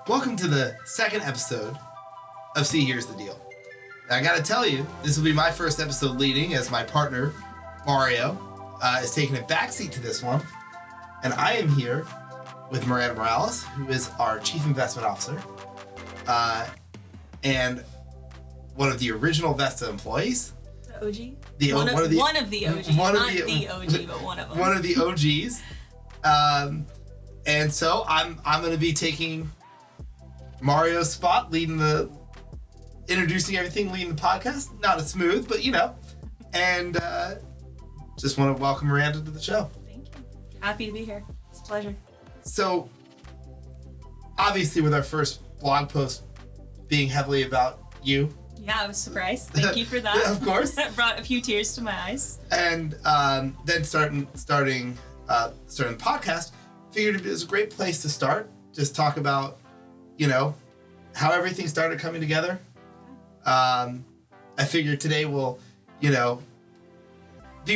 Welcome to the second episode of See Here's the Deal. Now, I gotta tell you, this will be my first episode leading as my partner, Mario, is taking a backseat to this one. And I am here with Maranda Morales, who is our Chief Investment Officer, and one of the original Vesta employees. The OG? One of the OGs. Not the OG, but one of them. One of the OGs. And so I'm going to be taking Mario's spot, introducing everything, leading the podcast. Not as smooth, but and just want to welcome Maranda to the show. Thank you. Happy to be here. It's a pleasure. So, obviously, with our first blog post being heavily about you. Yeah, I was surprised. Thank you for that. Yeah, of course. That brought a few tears to my eyes. And then starting the podcast, figured it was a great place to start. Just talk about, how everything started coming together. I figured today we'll, be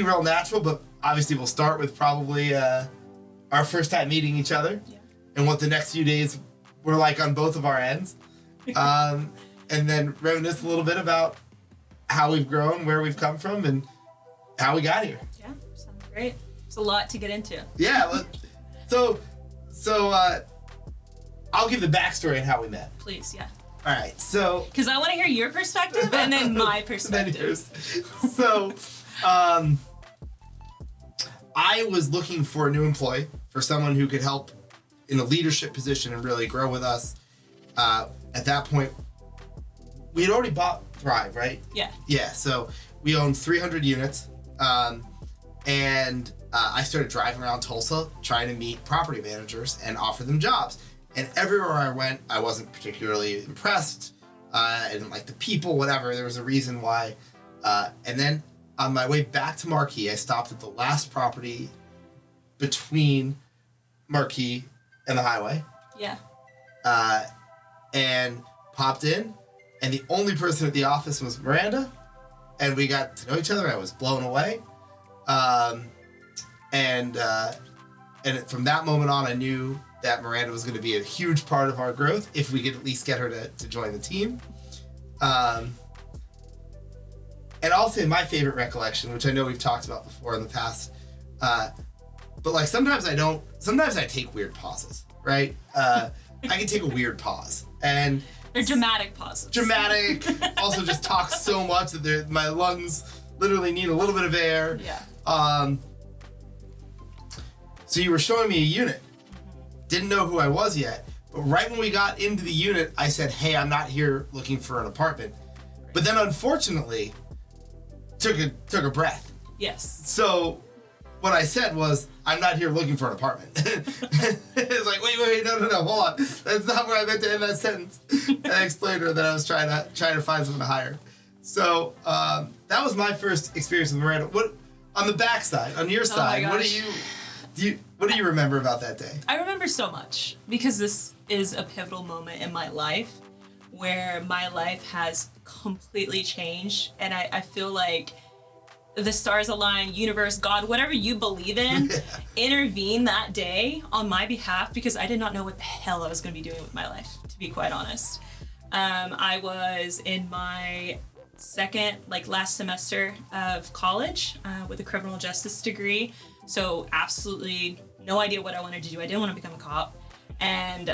real natural, but obviously we'll start with probably our first time meeting each other and what the next few days were like on both of our ends. And then reminisce a little bit about how we've grown, where we've come from, and how we got here. Yeah, sounds great. It's a lot to get into. Yeah. So I'll give the backstory on how we met. Please, yeah. All right. So. Because I want to hear your perspective and then my perspective. So, I was looking for a new employee, for someone who could help in a leadership position and really grow with us. At that point, we had already bought Thrive, right? Yeah. Yeah. So we owned 300 units, and I started driving around Tulsa trying to meet property managers and offer them jobs. And everywhere I went, I wasn't particularly impressed. I didn't like the people, whatever. There was a reason why. And then on my way back to Marquee, I stopped at the last property between Marquee and the highway. Yeah. And popped in, and the only person at the office was Maranda, and we got to know each other. I was blown away. And from that moment on, I knew that Maranda was going to be a huge part of our growth if we could at least get her to join the team. And I'll say my favorite recollection, which I know we've talked about before in the past, but like sometimes I take weird pauses, right? I can take a weird pause. And they're dramatic pauses. Dramatic. Also just talk so much that my lungs literally need a little bit of air. Yeah. So you were showing me a unit. Didn't know who I was yet. But right when we got into the unit, I said, hey, I'm not here looking for an apartment. But then unfortunately, took a breath. Yes. So what I said was, I'm not here looking for an apartment. It's like, wait, no, hold on. That's not where I meant to end that sentence. And I explained to her that I was trying to find someone to hire. So that was my first experience with Maranda. What on the backside, on your side, what do you remember about that day? I remember so much because this is a pivotal moment in my life where my life has completely changed, and I feel like the stars align, universe, God, whatever you believe in, intervene that day on my behalf because I did not know what the hell I was going to be doing with my life, to be quite honest. I was in my last semester of college with a criminal justice degree, so absolutely no idea what I wanted to do. I didn't want to become a cop. And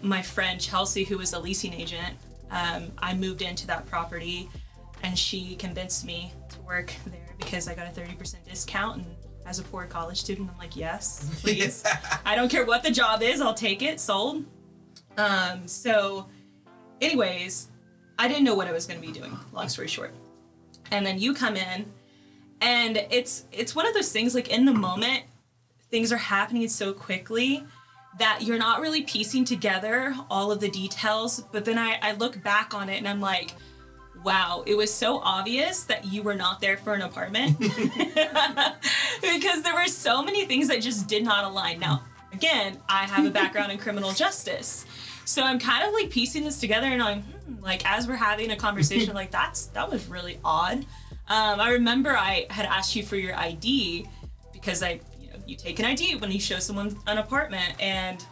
my friend Chelsea, who was a leasing agent, I moved into that property and she convinced me to work there because I got a 30% discount, and as a poor college student, I'm like, yes, please. I don't care what the job is, I'll take it, sold. So anyways, I didn't know what I was going to be doing, long story short. And then you come in, and it's one of those things, like in the moment, things are happening so quickly that you're not really piecing together all of the details, but then I look back on it and I'm like, wow, it was so obvious that you were not there for an apartment because there were so many things that just did not align. Now, again, I have a background in criminal justice, so I'm kind of like piecing this together and I'm like, as we're having a conversation, like that was really odd. I remember I had asked you for your ID because you take an ID when you show someone an apartment, and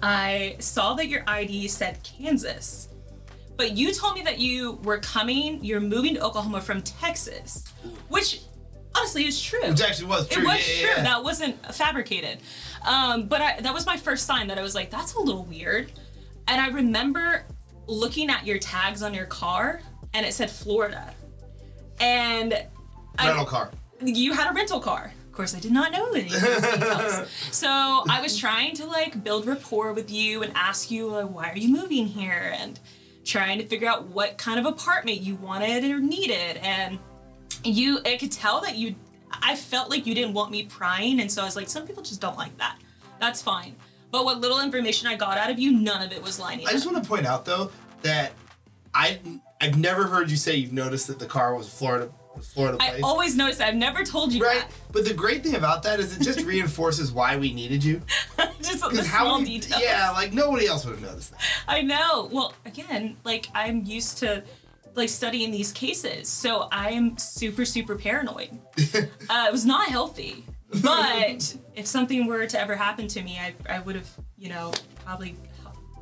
I saw that your ID said Kansas, but you told me that you're moving to Oklahoma from Texas, which honestly is true. Which actually was true. It was true. Yeah. That wasn't fabricated. But that was my first sign that I was like, that's a little weird. And I remember looking at your tags on your car, and it said Florida. And rental car. You had a rental car. Of course, I did not know any of those details. So I was trying to like build rapport with you and ask you, like, why are you moving here? And trying to figure out what kind of apartment you wanted or needed. And I could tell that I felt like you didn't want me prying. And so I was like, some people just don't like that. That's fine. But what little information I got out of you, none of it was lining up. I just want to point out though that I've never heard you say you've noticed that the car was Florida place. I always noticed that. I've never told you that. But the great thing about that is it just reinforces why we needed you. Just the small details. Yeah, like nobody else would have noticed that. I know. Well, again, like I'm used to like studying these cases, so I'm super, super paranoid. It was not healthy. But if something were to ever happen to me, I would have, probably,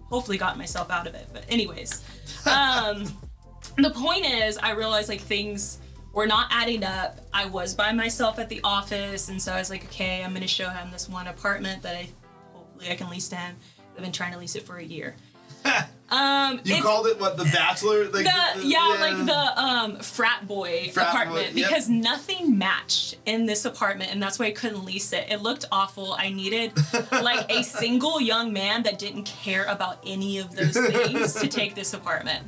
hopefully gotten myself out of it. But anyways, the point is, I realized like things were not adding up. I was by myself at the office, and so I was like, okay, I'm gonna show him this one apartment that hopefully I can lease to him. I've been trying to lease it for a year. You called it what, the bachelor? Like the frat boy apartment, boy, yep. Because nothing matched in this apartment, and that's why I couldn't lease it. It looked awful. I needed like a single young man that didn't care about any of those things to take this apartment.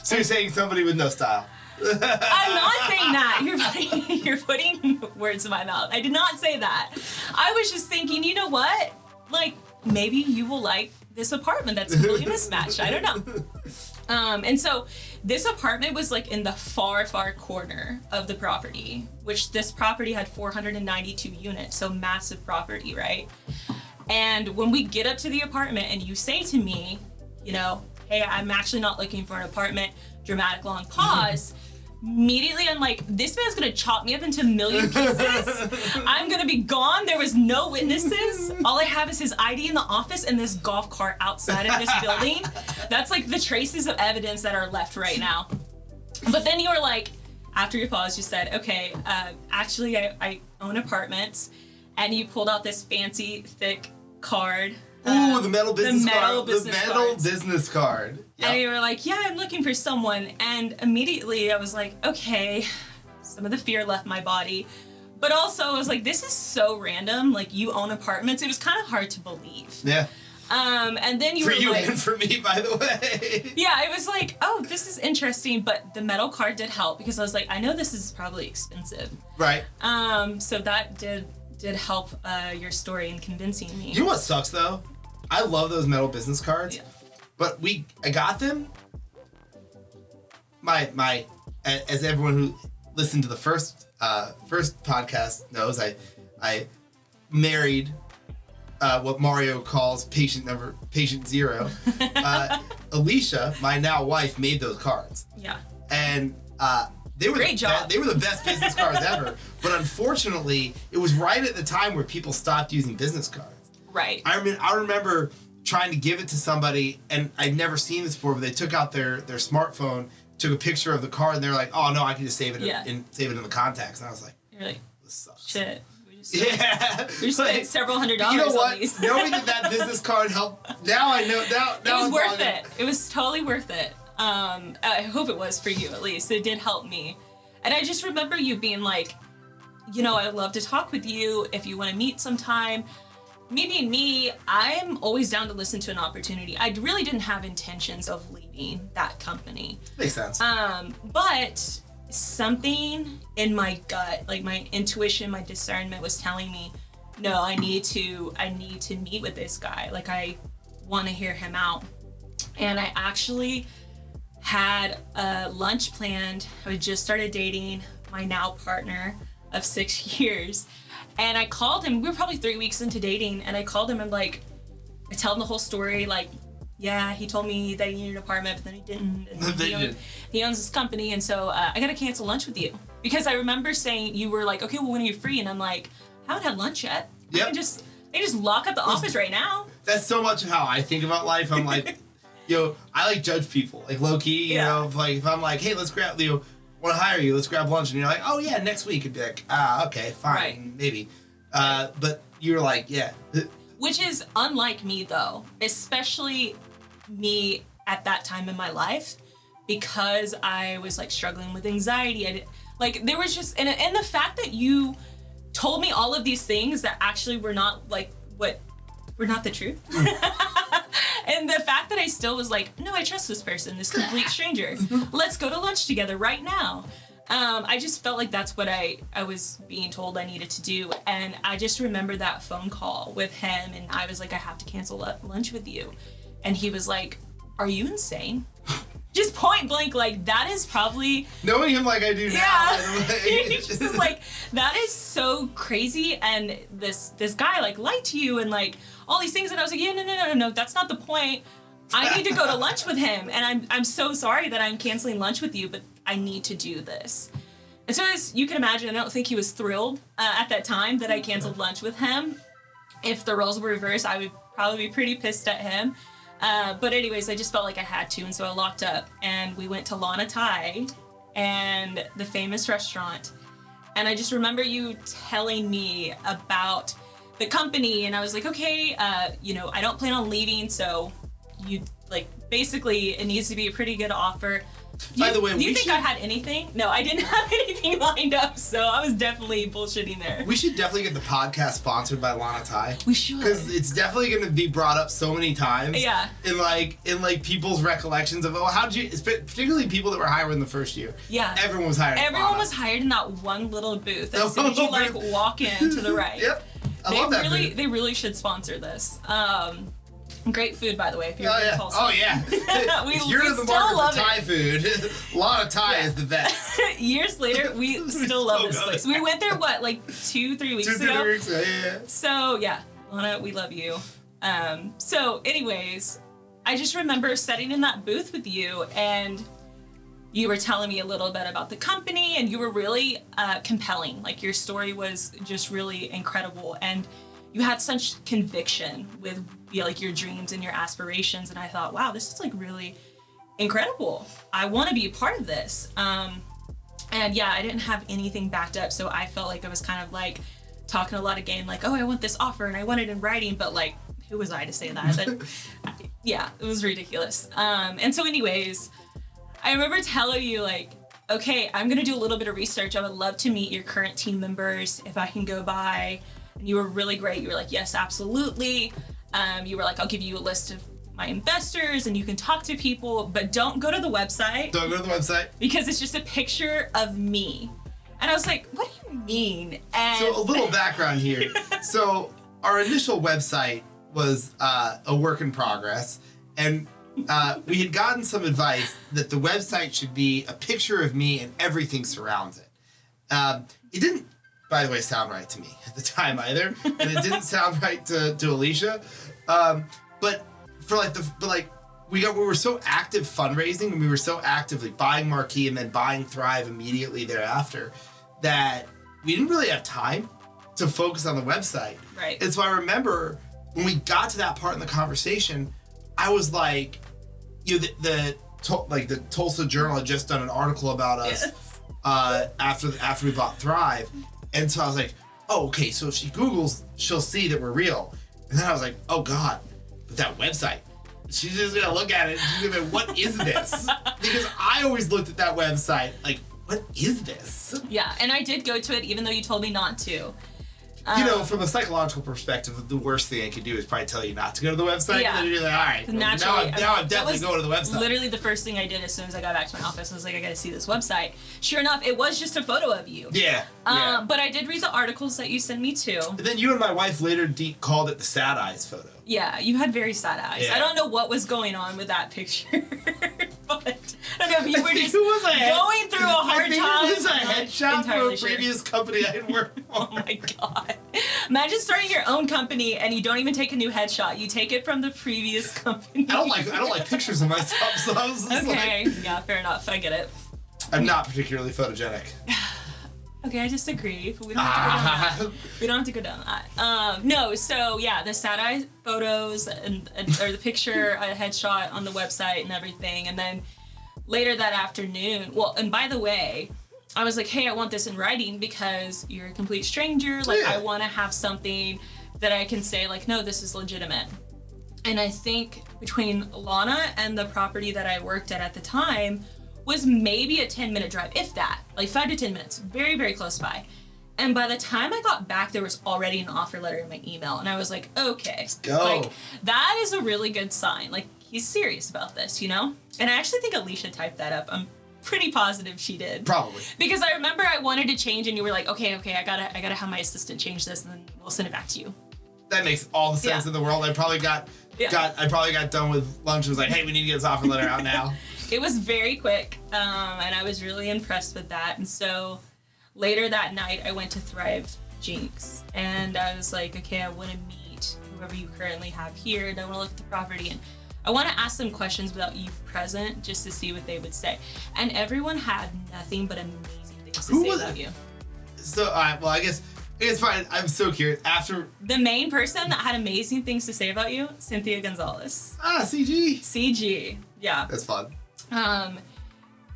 So you're saying somebody with no style? I'm not saying that. You're putting words in my mouth. I did not say that. I was just thinking, you know what? Like, maybe you will like this apartment that's completely mismatched. I don't know. And so this apartment was like in the far, far corner of the property, which this property had 492 units, so massive property, right? And when we get up to the apartment and you say to me, hey, I'm actually not looking for an apartment, dramatic long pause, immediately I'm like, this man's gonna chop me up into a million pieces. I'm gonna be gone. There was no witnesses. All I have is his ID in the office and this golf cart outside of this building. That's like the traces of evidence that are left right now. But then you were like, after your pause, you said, okay, actually I own apartments. And you pulled out this fancy, thick card. Ooh, the metal business card. Business the metal business card. Yep. And you were like, yeah, I'm looking for someone. And immediately I was like, okay, some of the fear left my body. But also I was like, this is so random. Like, you own apartments. It was kind of hard to believe. Yeah. And then you were like... For you and for me, by the way. Yeah, it was like, oh, this is interesting. But the metal card did help because I was like, I know this is probably expensive. Right. So that did help your story in convincing me. You know what sucks, though? I love those metal business cards. Yeah. But I got them. As everyone who listened to the first podcast knows, I married what Mario calls patient zero. Alicia, my now wife, made those cards. Yeah. And they were Great job. They were the best business cards ever. But unfortunately, it was right at the time where people stopped using business cards. Right. I remember trying to give it to somebody, and I'd never seen this before, but they took out their smartphone, took a picture of the card, and they're like, "Oh no, I can just save it in the contacts." And I was like, "You're like, this sucks." Shit. We just spent several $100s you know what? on these. Knowing that business card helped. Now I know. Now it was worth it. It was totally worth it. I hope it was for you at least. It did help me, and I just remember you being like, I'd love to talk with you if you want to meet sometime. Me being me, I'm always down to listen to an opportunity. I really didn't have intentions of leaving that company. Makes sense. But something in my gut, like my intuition, my discernment was telling me, no, I need to meet with this guy. Like, I want to hear him out. And I actually had a lunch planned. I had just started dating my now partner of 6 years. And I called him. We were probably 3 weeks into dating, and I called him and I tell him the whole story. Like, yeah, he told me that he needed an apartment, but then he didn't. And he owns this company, and so I gotta cancel lunch with you because I remember saying you were like, okay, well, when are you free? And I'm like, I haven't had lunch yet. Yep. They just lock up the office right now. That's so much how I think about life. I'm like, I like judge people, like low key. You know, if I'm like, hey, let's grab, want to hire you, let's grab lunch, and you're like, oh yeah, next week. It'd be like, okay, fine, maybe. But you're like, yeah. Which is unlike me though, especially me at that time in my life, because I was like struggling with anxiety. There was just, and the fact that you told me all of these things that actually were not were not the truth. And the fact that I still was like, no, I trust this person, this complete stranger. Let's go to lunch together right now. I just felt like that's what I was being told I needed to do. And I just remember that phone call with him, and I was like, I have to cancel lunch with you. And he was like, are you insane? Just point blank, like, that is probably... Knowing him like I do now. Yeah. He's just like, that is so crazy, and this guy, like, lied to you, and, like, all these things, and I was like, yeah, no, that's not the point. I need to go to lunch with him, and I'm so sorry that I'm canceling lunch with you, but I need to do this. And so as you can imagine, I don't think he was thrilled at that time that I canceled lunch with him. If the roles were reversed, I would probably be pretty pissed at him. But anyways, I just felt like I had to, and so I locked up, and we went to Lana Thai and the famous restaurant. And I just remember you telling me about the company, and I was like, okay, I don't plan on leaving, so basically it needs to be a pretty good offer. By the way, do you think I had anything? No, I didn't have anything lined up, so I was definitely bullshitting there. We should definitely get the podcast sponsored by Lana Thai. We should, because it's definitely going to be brought up so many times. Yeah. In people's recollections of how'd you, particularly people that were hired in the first year. Yeah. Everyone was hired. Everyone was hired in that one little booth. As soon as you walk in to the right. Yep. I love that booth. They really should sponsor this. Great food, by the way, if you're in Tulsa. Oh, yeah. If you're in the market for Thai food, Lana Thai is the best. Years later, we still love this place. We went there, 2-3 weeks ago? 2-3 weeks ago, yeah. So, yeah, Lana, we love you. So, anyways, I just remember sitting in that booth with you, and you were telling me a little bit about the company, and you were really compelling. Like, your story was just really incredible, and you had such conviction with your dreams and your aspirations, and I thought, wow, this is really incredible. I want to be a part of this. And yeah, I didn't have anything backed up, so I felt like I was kind of talking a lot of game, oh, I want this offer and I want it in writing, but who was I to say that? But yeah, it was ridiculous. And so anyways, I remember telling you okay, I'm gonna do a little bit of research. I would love to meet your current team members if I can go by. And you were really great. You were like, yes, absolutely. You were like, I'll give you a list of my investors and you can talk to people, but don't go to the website. Don't go to the website. Because it's just a picture of me. And I was like, what do you mean? And so a little background here. So our initial website was a work in progress, and we had gotten some advice that the website should be a picture of me and everything surrounds it. It didn't, by the way, sound right to me at the time either, and it didn't sound right to Alicia. But we were so active fundraising, and we were so actively buying Marquee and then buying Thrive immediately thereafter that we didn't really have time to focus on the website. Right. And so I remember when we got to that part in the conversation, I was like, the Tulsa Journal had just done an article about us. Yes. After we bought Thrive. And so I was like, oh, okay, so if she Googles, she'll see that we're real. And then I was like, oh God, but that website. She's just gonna look at it and she's gonna be, what is this? Because I always looked at that website like, what is this? Yeah, and I did go to it even though you told me not to. From a psychological perspective, the worst thing I could do is probably tell you not to go to the website. Yeah. And then you're like, all right, now I'm definitely going to the website. Literally the first thing I did as soon as I got back to my office, I was like, I gotta see this website. Sure enough, it was just a photo of you. Yeah. But I did read the articles that you sent me too. And then you and my wife later called it the sad eyes photo. Yeah, you had very sad eyes. Yeah. I don't know what was going on with that picture, but I don't know if you were just going through a hard time. I think it was a headshot from a previous company I had worked for. Oh my God. Imagine starting your own company and you don't even take a new headshot. You take it from the previous company. I don't like pictures of myself, so I was just okay. Yeah, fair enough. I get it. I'm not particularly photogenic. Okay, I disagree. But we don't have to go down that. We don't have to go down that. No, so yeah, the sad eye photos or the picture, a headshot on the website and everything, and then later that afternoon. Well, and by the way, I was like, hey, I want this in writing because you're a complete stranger. Like, I want to have something that I can say, like, no, this is legitimate. And I think between Lana and the property that I worked at the time was maybe a 10-minute drive, if that, like 5 to 10 minutes, very, very close by. And by the time I got back, there was already an offer letter in my email. And I was like, okay. Let's go. Like, that is a really good sign. Like, he's serious about this, you know? And I actually think Alicia typed that up. I'm pretty positive she did. Probably. Because I remember I wanted to change and you were like, okay, I gotta have my assistant change this and then we'll send it back to you. That makes all the sense in the world. I probably got done with lunch and was like, hey, we need to get this offer letter out now. It was very quick, and I was really impressed with that. And so later that night, I went to Thrive Jinx, and I was like, okay, I want to meet whoever you currently have here, and I want to look at the property, and I want to ask them questions without you present, just to see what they would say. And everyone had nothing but amazing things to say about you. So, well, I guess it's fine. I'm so curious. After the main person that had amazing things to say about you, Cynthia Gonzalez. CG. CG, yeah. That's fun.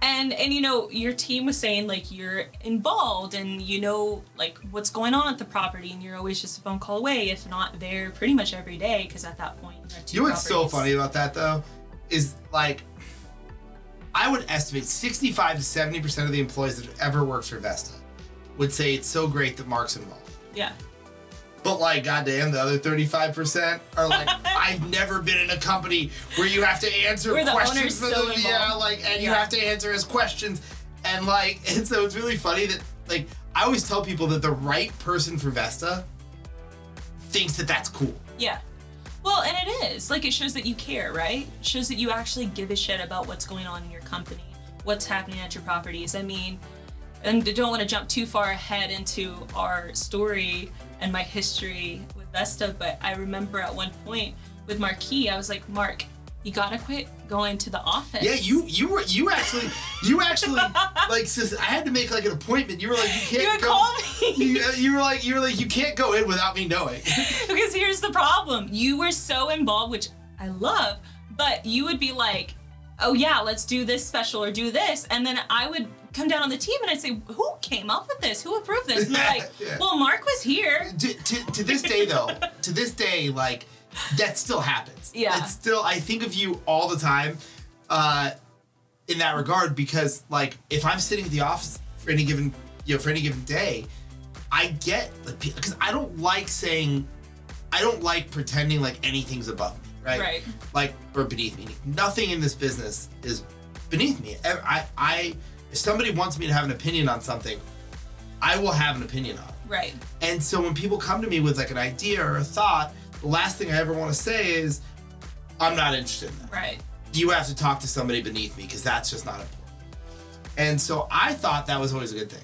And you know, your team was saying like you're involved and you know like what's going on at the property and you're always just a phone call away, if not there pretty much every day, because at that point you know what's so funny about that though is like I would estimate 65 to 70% of the employees that have ever worked for Vesta would say it's so great that Marc's involved. Yeah. But like, goddamn, the other 35% are like, I've never been in a company where you have to answer questions for them. Yeah, like, and you have to answer his questions. And like, and so it's really funny that like, I always tell people that the right person for Vesta thinks that that's cool. Yeah. Well, and it is. Like, it shows that you care, right? It shows that you actually give a shit about what's going on in your company, what's happening at your properties. I mean, and I don't want to jump too far ahead into our story and my history with Vesta, but I remember at one point with Marquis, I was like, Marc, you gotta quit going to the office. Yeah, you actually like, sis, I had to make like an appointment. You were like, you can't you would go. Call me. You were like, you can't go in without me knowing. Because here's the problem. You were so involved, which I love, but you would be like, oh yeah, let's do this special or do this. And then I would come down on the team and I'd say, who came up with this? Who approved this? And they're like, well, Marc was here. To this day though, like, that still happens. Yeah. It's still, I think of you all the time in that regard, because like, if I'm sitting at the office for any given day, I get, like, because I don't like pretending like anything's above me. Right. Like, or beneath me. Nothing in this business is beneath me. If somebody wants me to have an opinion on something, I will have an opinion on it. Right. And so when people come to me with like an idea or a thought, the last thing I ever want to say is, I'm not interested in that. Right. You have to talk to somebody beneath me because that's just not important. And so I thought that was always a good thing.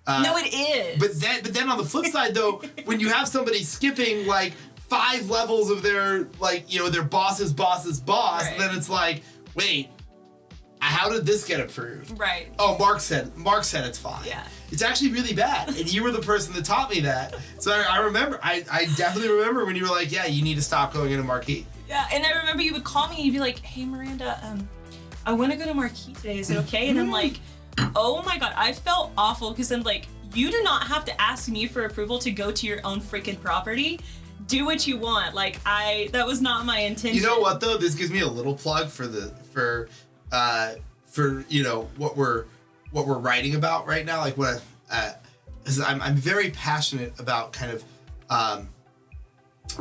No, it is. But then on the flip side though, when you have somebody skipping like 5 levels of their, like, you know, their boss's boss, right. Then it's like, wait, how did this get approved? Right. Oh, Marc said it's fine. Yeah. It's actually really bad. And you were the person that taught me that. So I remember, I definitely remember when you were like, yeah, you need to stop going into Marquis. Yeah, and I remember you would call me and you'd be like, hey, Maranda, I want to go to Marquis today. Is it okay? And I'm like, oh my God, I felt awful because I'm like, you do not have to ask me for approval to go to your own freaking property. Do what you want. Like, that was not my intention. You know what though? This gives me a little plug for you know what we're writing about right now. Like what I'm very passionate about kind of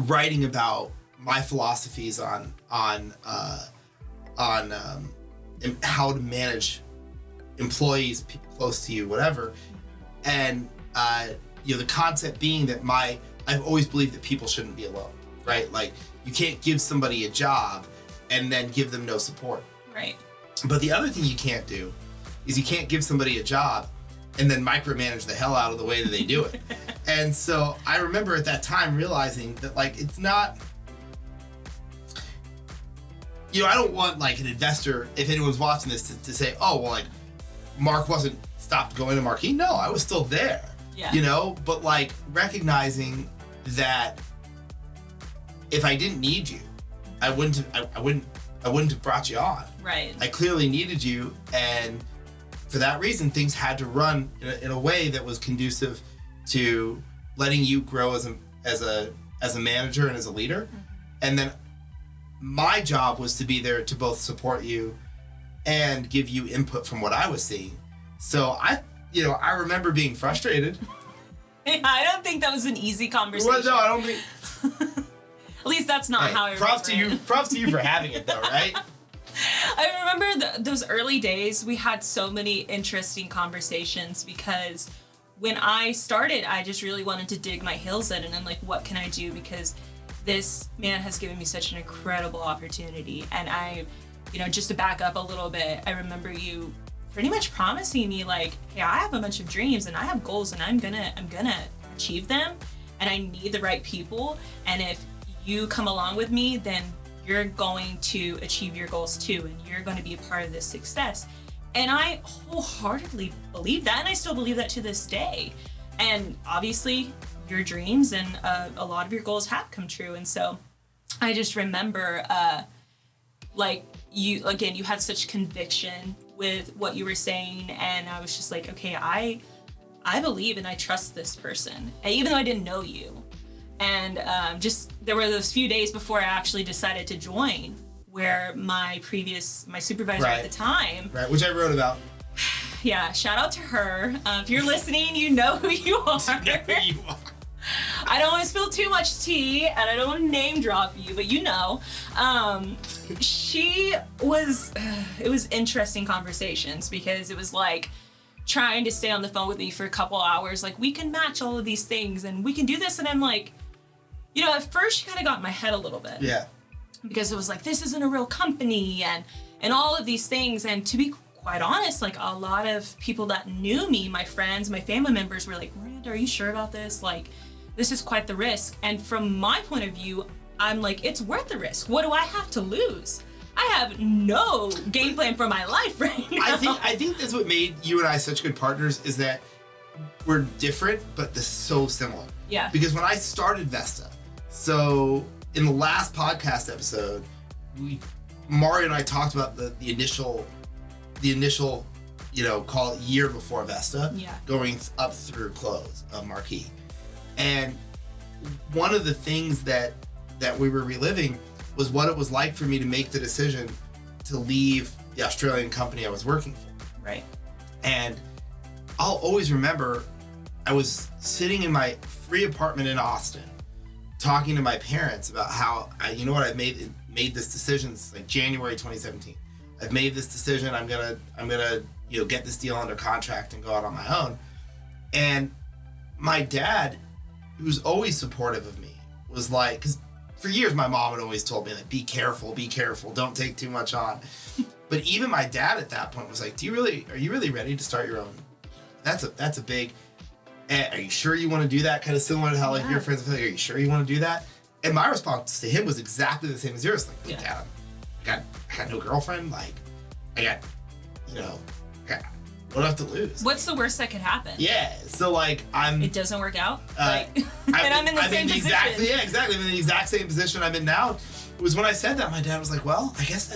writing about my philosophies on how to manage employees, people close to you, whatever. And you know, the concept being that I've always believed that people shouldn't be alone, right? Like, you can't give somebody a job and then give them no support. Right. But the other thing you can't do is you can't give somebody a job and then micromanage the hell out of the way that they do it. And so I remember at that time realizing that, like, it's not, you know, I don't want like an investor, if anyone's watching this, to say, oh, well, like, Marc wasn't stopped going to Marquis. No, I was still there. Yeah. You know, but like recognizing that if I didn't need you, I wouldn't have brought you on. Right. I clearly needed you, and for that reason, things had to run in a way that was conducive to letting you grow as a manager and as a leader. Mm-hmm. And then my job was to be there to both support you and give you input from what I was seeing. So I remember being frustrated. I don't think that was an easy conversation. Well, no, I don't think. At least that's not how I props to remember you. Props to you for having it, though, right? I remember those early days. We had so many interesting conversations because when I started, I just really wanted to dig my heels in and I'm like, what can I do? Because this man has given me such an incredible opportunity. And I, just to back up a little bit, I remember you pretty much promising me like, hey, I have a bunch of dreams and I have goals and I'm gonna achieve them, and I need the right people. And if you come along with me, then you're going to achieve your goals too, and you're going to be a part of this success. And I wholeheartedly believe that, and I still believe that to this day. And obviously, your dreams and a lot of your goals have come true. And so I just remember, you had such conviction with what you were saying, and I was just like, okay, I believe and I trust this person, and even though I didn't know you. And there were those few days before I actually decided to join, where my supervisor at the time, right, which I wrote about. Yeah, shout out to her. If you're listening, you know who you are. I don't want to spill too much tea, and I don't want to name drop you, but it was interesting conversations, because it was like trying to stay on the phone with me for a couple hours, like, we can match all of these things and we can do this. And I'm like, at first she kind of got in my head a little bit. Yeah. Because it was like, this isn't a real company and all of these things. And to be quite honest, like, a lot of people that knew me, my friends, my family members, were like, Miranda, are you sure about this? Like, this is quite the risk. And from my point of view, I'm like, it's worth the risk. What do I have to lose? I have no game plan for my life right now. I think that's what made you and I such good partners, is that we're different, but they're so similar. Yeah. Because when I started Vesta, so in the last podcast episode, Mario and I talked about the initial, call it year before Vesta, going up through close of Marquis. And one of the things that we were reliving was what it was like for me to make the decision to leave the Australian company I was working for. Right. And I'll always remember I was sitting in my free apartment in Austin talking to my parents about how I've made this decision. It's like January 2017. I've made this decision. I'm gonna get this deal under contract and go out on my own. And my dad, who's always supportive of me, was like, because for years my mom had always told me, like, be careful, don't take too much on. But even my dad at that point was like, are you really ready to start your own? That's a big, are you sure you want to do that? Kind of similar to how your friends feel like, are you sure you want to do that? And my response to him was exactly the same as yours. Like, Dad, I got no girlfriend. Like, I got, what do I have to lose? What's the worst that could happen? Yeah. So like it doesn't work out. And I'm in the same position. Exactly. I'm in the exact same position I'm in now. It was when I said that, my dad was like, well, I guess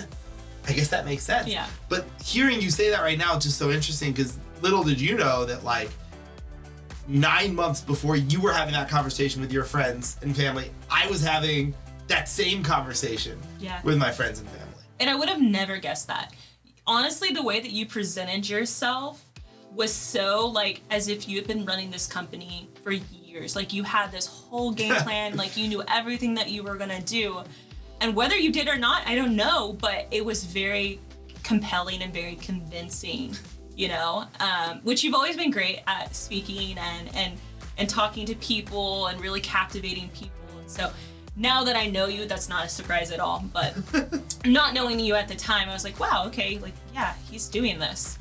that makes sense. Yeah. But hearing you say that right now is just so interesting, because little did you know that, like, 9 months before you were having that conversation with your friends and family, I was having that same conversation with my friends and family. And I would have never guessed that. Honestly, the way that you presented yourself was so, like, as if you had been running this company for years. Like, you had this whole game plan, like, you knew everything that you were gonna do. And whether you did or not, I don't know, but it was very compelling and very convincing, which you've always been great at speaking and talking to people and really captivating people. And so now that I know you, that's not a surprise at all. But not knowing you at the time, I was like, wow, okay, like, yeah, he's doing this.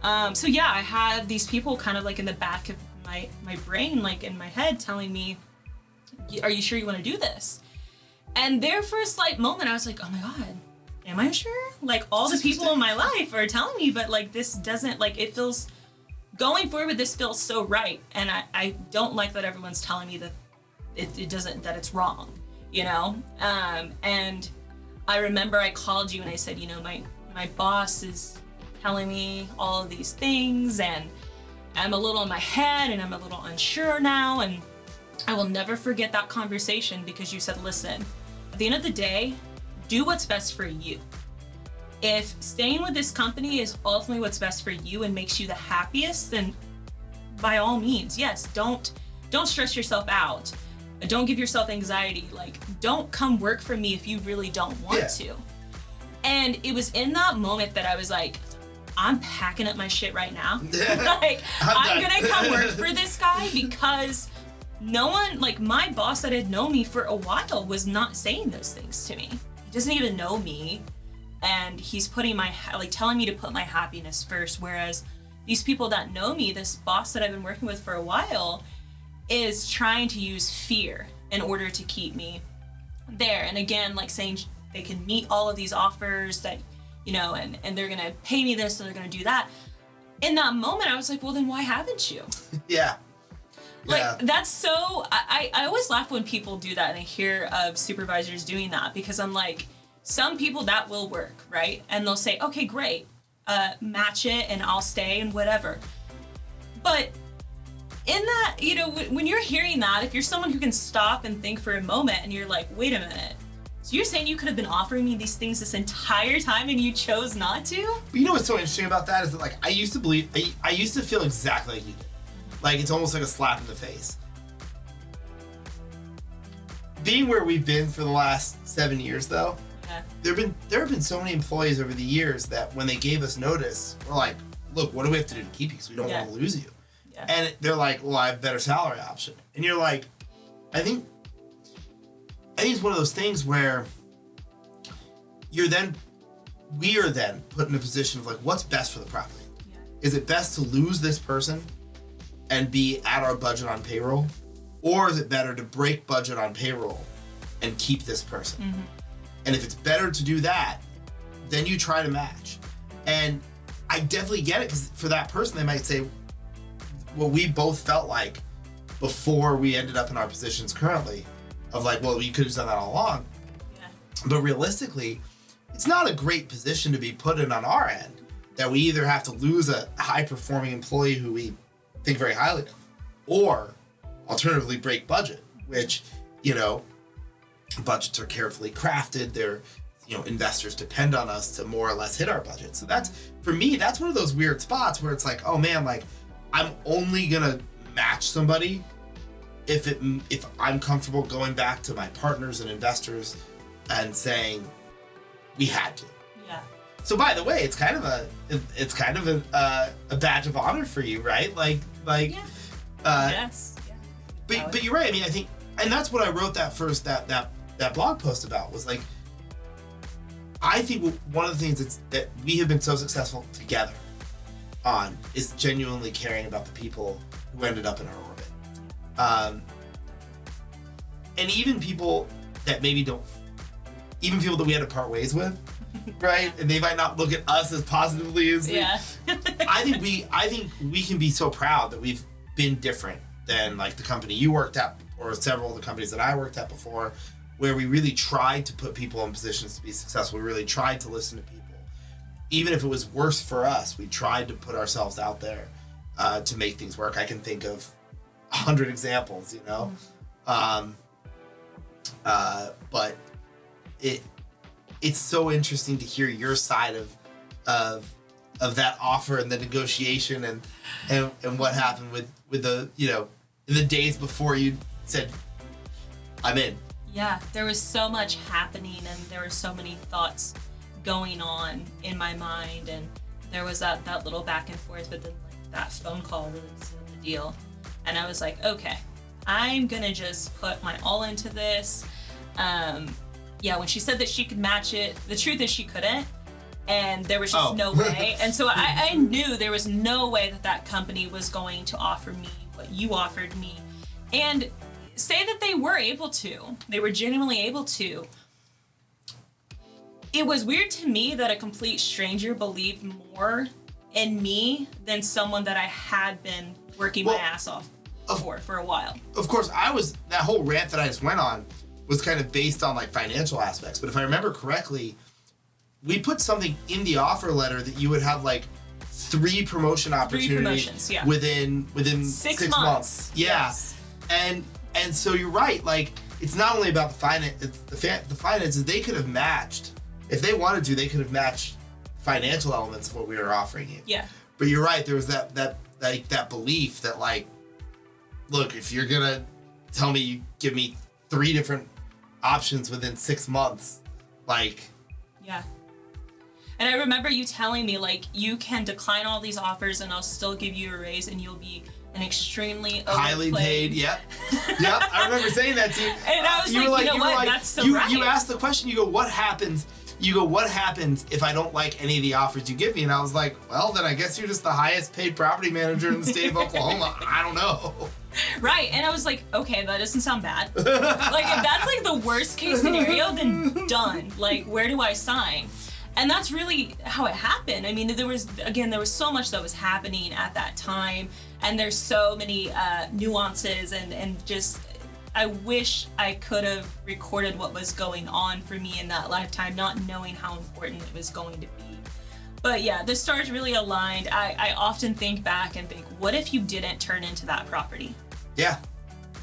I had these people kind of like in the back of my brain, like in my head, telling me, are you sure you want to do this? And there for a slight moment, I was like, oh my God, am I sure? Like, all the people in my life are telling me, but like, this doesn't, like, it feels going forward with this feels so right, and I don't like that everyone's telling me that it doesn't, that it's wrong, you know? And I remember I called you and I said, you know, my boss is telling me all of these things, and I'm a little in my head and I'm a little unsure now. And I will never forget that conversation, because you said, listen, at the end of the day, do what's best for you. If staying with this company is ultimately what's best for you and makes you the happiest, then by all means, yes, don't stress yourself out. Don't give yourself anxiety. Like, don't come work for me if you really don't want to. And it was in that moment that I was like, I'm packing up my shit right now. Like, I'm gonna come work for this guy, because no one, like my boss that had known me for a while was not saying those things to me. He doesn't even know me. And he's putting telling me to put my happiness first. Whereas these people that know me, this boss that I've been working with for a while, is trying to use fear in order to keep me there. And again, like saying they can meet all of these offers that, you know, and they're gonna pay me this, and they're gonna do that. In that moment, I was like, well, then why haven't you? Yeah. Like, that's so, I always laugh when people do that and I hear of supervisors doing that, because I'm like, some people that will work, right? And they'll say, okay, great, match it and I'll stay and whatever. But in that, you know, when you're hearing that, if you're someone who can stop and think for a moment and you're like, wait a minute, so you're saying you could have been offering me these things this entire time and you chose not to? But you know what's so interesting about that is that, like, I used to feel exactly like you did. Like, it's almost like a slap in the face. Being where we've been for the last 7 years, though, there have been so many employees over the years that when they gave us notice, we're like, look, what do we have to do to keep you? Because we don't want to lose you. Yeah. And they're like, well, I have a better salary option. And you're like, I think it's one of those things where we are then put in a position of like, what's best for the property? Yeah. Is it best to lose this person and be at our budget on payroll? Or is it better to break budget on payroll and keep this person? Mm-hmm. And if it's better to do that, then you try to match. And I definitely get it, because for that person, they might say, well, we both felt like before we ended up in our positions currently, of like, well, you could have done that all along. Yeah. But realistically, it's not a great position to be put in on our end, that we either have to lose a high-performing employee who we think very highly of, or alternatively break budget, which, you know, budgets are carefully crafted. They're, you know, investors depend on us to more or less hit our budget. So that's, for me, that's one of those weird spots where it's like, oh man, like, I'm only gonna match somebody if I'm comfortable going back to my partners and investors and saying we had to. Yeah. So by the way, it's kind of a badge of honor for you, right? Like. Yeah. Yes. Yeah. But you're right. I mean, I think, and that's what I wrote that blog post about, was like, I think one of the things that we have been so successful together on is genuinely caring about the people who ended up in our orbit. And even people that maybe even people that we had to part ways with, right? And they might not look at us as positively as we. I think we can be so proud that we've been different than like the company you worked at, or several of the companies that I worked at before, where we really tried to put people in positions to be successful. We really tried to listen to people. Even if it was worse for us, we tried to put ourselves out there to make things work. I can think of 100 examples, you know? But it's so interesting to hear your side of that offer and the negotiation and what happened with the, you know, in the days before you said, I'm in. Yeah, there was so much happening and there were so many thoughts going on in my mind, and there was that little back and forth, but then like that phone call really sealed the deal. And I was like, okay, I'm gonna just put my all into this. Yeah, when she said that she could match it, the truth is she couldn't, and there was just no way. And so I knew there was no way that company was going to offer me what you offered me. And say that they were able to. They were genuinely able to. It was weird to me that a complete stranger believed more in me than someone that I had been working my ass off for a while. Of course, that whole rant that I just went on was kind of based on like financial aspects. But if I remember correctly, we put something in the offer letter that you would have like 3 promotion opportunities within 6 months. Yeah. Yes. And so you're right. Like, it's not only about the finance. It's the finances. They could have matched if they wanted to. They could have matched financial elements of what we were offering you. Yeah. But you're right. There was that belief that, like, look, if you're gonna tell me you give me 3 different options within 6 months, like. Yeah. And I remember you telling me, like, you can decline all these offers and I'll still give you a raise and you'll be an extremely highly paid. Yep. I remember saying that to you. And I was like, you know what? That's so right. You asked the question, you go, what happens? You go, what happens if I don't like any of the offers you give me? And I was like, well, then I guess you're just the highest paid property manager in the state of Oklahoma. I don't know. Right. And I was like, okay, that doesn't sound bad. Like, if that's like the worst case scenario, then done. Like, where do I sign? And that's really how it happened. I mean, there was so much that was happening at that time. And there's so many nuances and just, I wish I could have recorded what was going on for me in that lifetime, not knowing how important it was going to be. But yeah, the stars really aligned. I often think back and think, what if you didn't turn into that property? Yeah.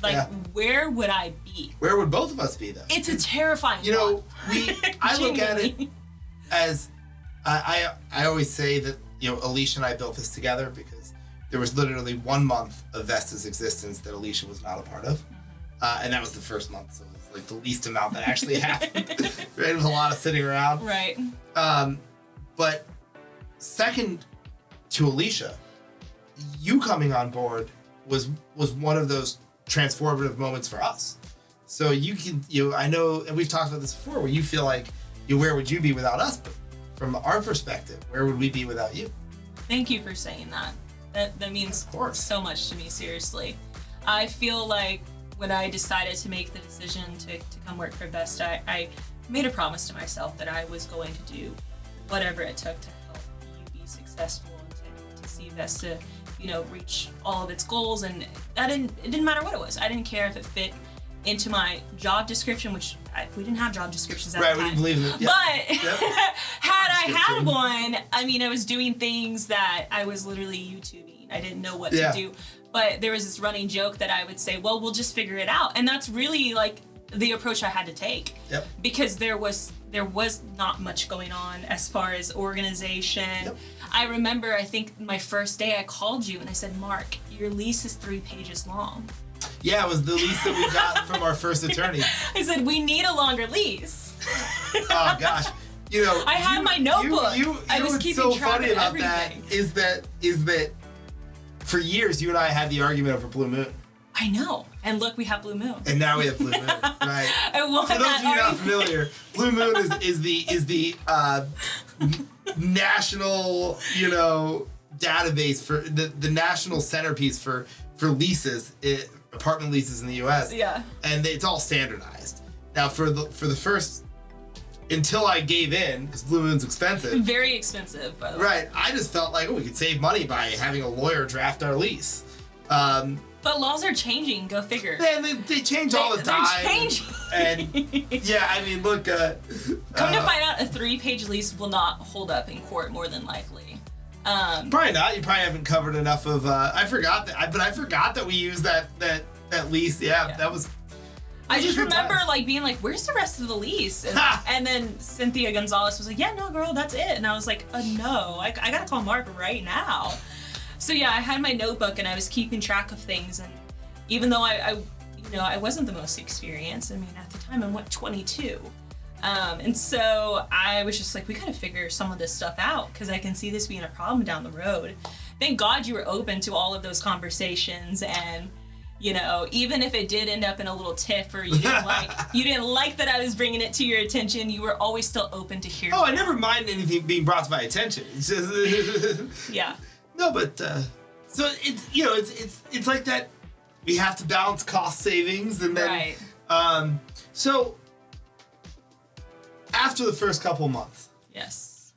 Like, where would I be? Where would both of us be, though? It's a terrifying thought. I look at it as, I always say that, Alicia and I built this together because there was literally 1 month of Vesta's existence that Alicia was not a part of. And that was the first month, so it was like the least amount that actually happened. Right? It was a lot of sitting around. Right. But second to Alicia, you coming on board was one of those transformative moments for us. So I know, and we've talked about this before, where you feel like, where would you be without us? But from our perspective, where would we be without you? Thank you for saying that. That means so much to me, seriously. I feel like when I decided to make the decision to come work for Vesta, I made a promise to myself that I was going to do whatever it took to help you be successful and to see Vesta, reach all of its goals. And it didn't matter what it was. I didn't care if it fit into my job description, which we didn't have job descriptions at the time. Right, we didn't believe it. Yep. But had I had one, I was doing things that I was literally YouTubing. I didn't know what to do. But there was this running joke that I would say, well, we'll just figure it out. And that's really like the approach I had to take. Yep. Because there was not much going on as far as organization. Yep. I remember, I think my first day I called you and I said, Marc, your lease is 3 pages long. Yeah, it was the lease that we got from our first attorney. I said, we need a longer lease. Oh gosh. I had my notebook. I was keeping so track funny of about everything. that is that for years you and I had the argument over Blue Moon. I know. And look, we have Blue Moon. And now we have Blue Moon, right? For those of you not familiar, Blue Moon is the national, database for the national centerpiece for leases, apartment leases in the U.S. Yeah. And it's all standardized. Now for the first, until I gave in, because Blue Moon's expensive. Very expensive, by the way. Right. I just felt like, we could save money by having a lawyer draft our lease. But laws are changing. Go figure. And they change all the time. They're changing. And look. Come to find out, a 3-page lease will not hold up in court more than likely. Probably not. You probably haven't covered enough of. I forgot that we used that lease. Yeah, that was. I just remember being like, "Where's the rest of the lease?" And then Cynthia Gonzalez was like, "Yeah, no, girl, that's it." And I was like, "No, I gotta call Marc right now." So yeah, I had my notebook and I was keeping track of things. And even though I wasn't the most experienced. At the time I'm 22. And so I was just like, we gotta figure some of this stuff out because I can see this being a problem down the road. Thank God you were open to all of those conversations, and even if it did end up in a little tiff or you didn't like that I was bringing it to your attention, you were always still open to hear. Oh, I never mind anything being brought to my attention. It's just yeah. No, but so it's like that. We have to balance cost savings, and then right. So after the first couple months, yes,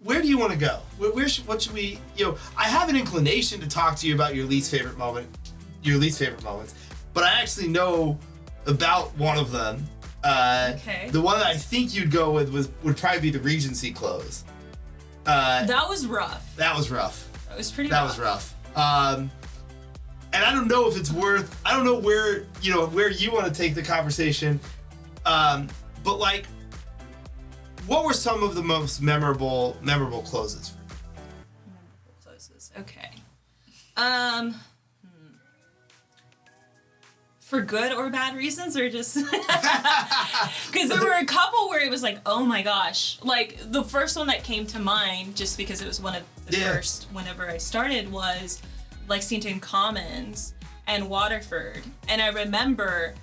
where do you want to go? What should we, I have an inclination to talk to you about your least favorite moments, but I actually know about one of them. Okay. The one that I think you'd go with would probably be the Regency close. That was rough. That was rough. That was pretty That rough. was rough. And I don't know if it's worth, I don't know where you want to take the conversation. But like, what were some of the most memorable closes for you? Memorable closes. Okay. For good or bad reasons, or just because there were a couple where it was like, oh my gosh, like the first one that came to mind, just because it was one of the first whenever I started, was Lexington Commons and Waterford. And I remember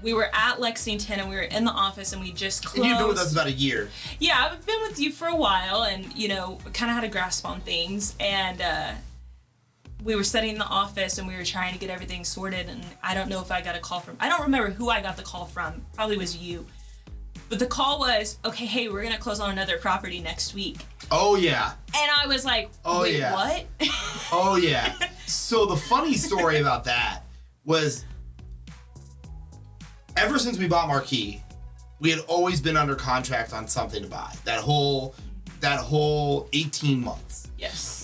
we were at Lexington and we were in the office and we just closed. And you've been with us about a year. Yeah, I've been with you for a while, and kind of had a grasp on things, and we were sitting in the office and we were trying to get everything sorted, and I don't know if I got a call from, I don't remember who I got the call from, probably was you. But the call was, okay, hey, we're gonna close on another property next week. Oh yeah. And I was like, wait, yeah. What? Oh yeah. So the funny story about that was, ever since we bought Marquis, we had always been under contract on something to buy. That whole 18 months. Yes.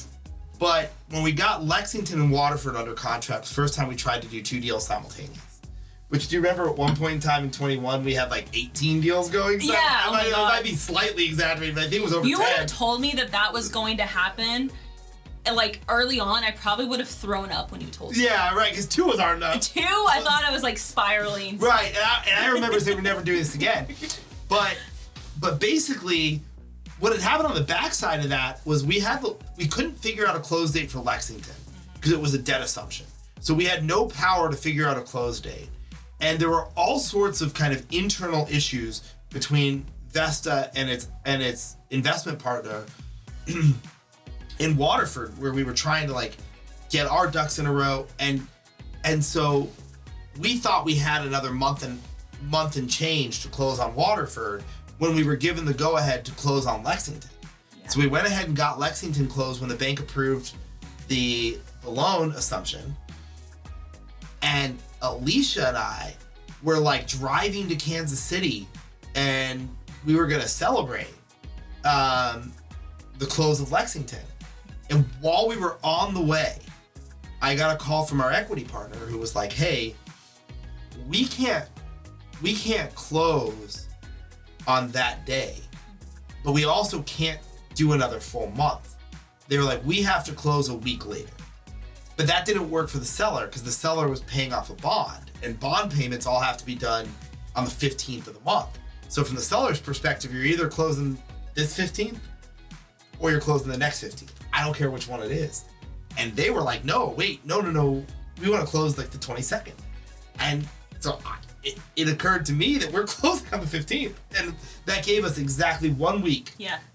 But when we got Lexington and Waterford under contract, first time we tried to do 2 deals simultaneous. Which, do you remember at one point in time in 21, we had like 18 deals going? Yeah, oh my God. It might be slightly exaggerated, but I think it was over 10. You would have told me that was going to happen, and like early on, I probably would have thrown up when you told me. Yeah, right, because 2 was hard enough. 2, I thought I was like spiraling. Right, and I remember saying we're never doing this again. But basically, what had happened on the backside of that was we couldn't figure out a close date for Lexington because it was a debt assumption. So we had no power to figure out a close date. And there were all sorts of kind of internal issues between Vesta and its investment partner in Waterford, where we were trying to like get our ducks in a row, and so we thought we had another month and change to close on Waterford when we were given the go-ahead to close on Lexington. Yeah. So we went ahead and got Lexington closed when the bank approved the loan assumption. And Alicia and I were like driving to Kansas City, and we were gonna celebrate the close of Lexington. And while we were on the way, I got a call from our equity partner who was like, hey, we can't close on that day, but we also can't do another full month. They were like, we have to close a week later. But that didn't work for the seller because the seller was paying off a bond, and bond payments all have to be done on the 15th of the month. So from the seller's perspective, you're either closing this 15th or you're closing the next 15th. I don't care which one it is. And they were like, no, wait, no. We want to close like the 22nd. And so it occurred to me that we're closing on the 15th. And that gave us exactly 1 week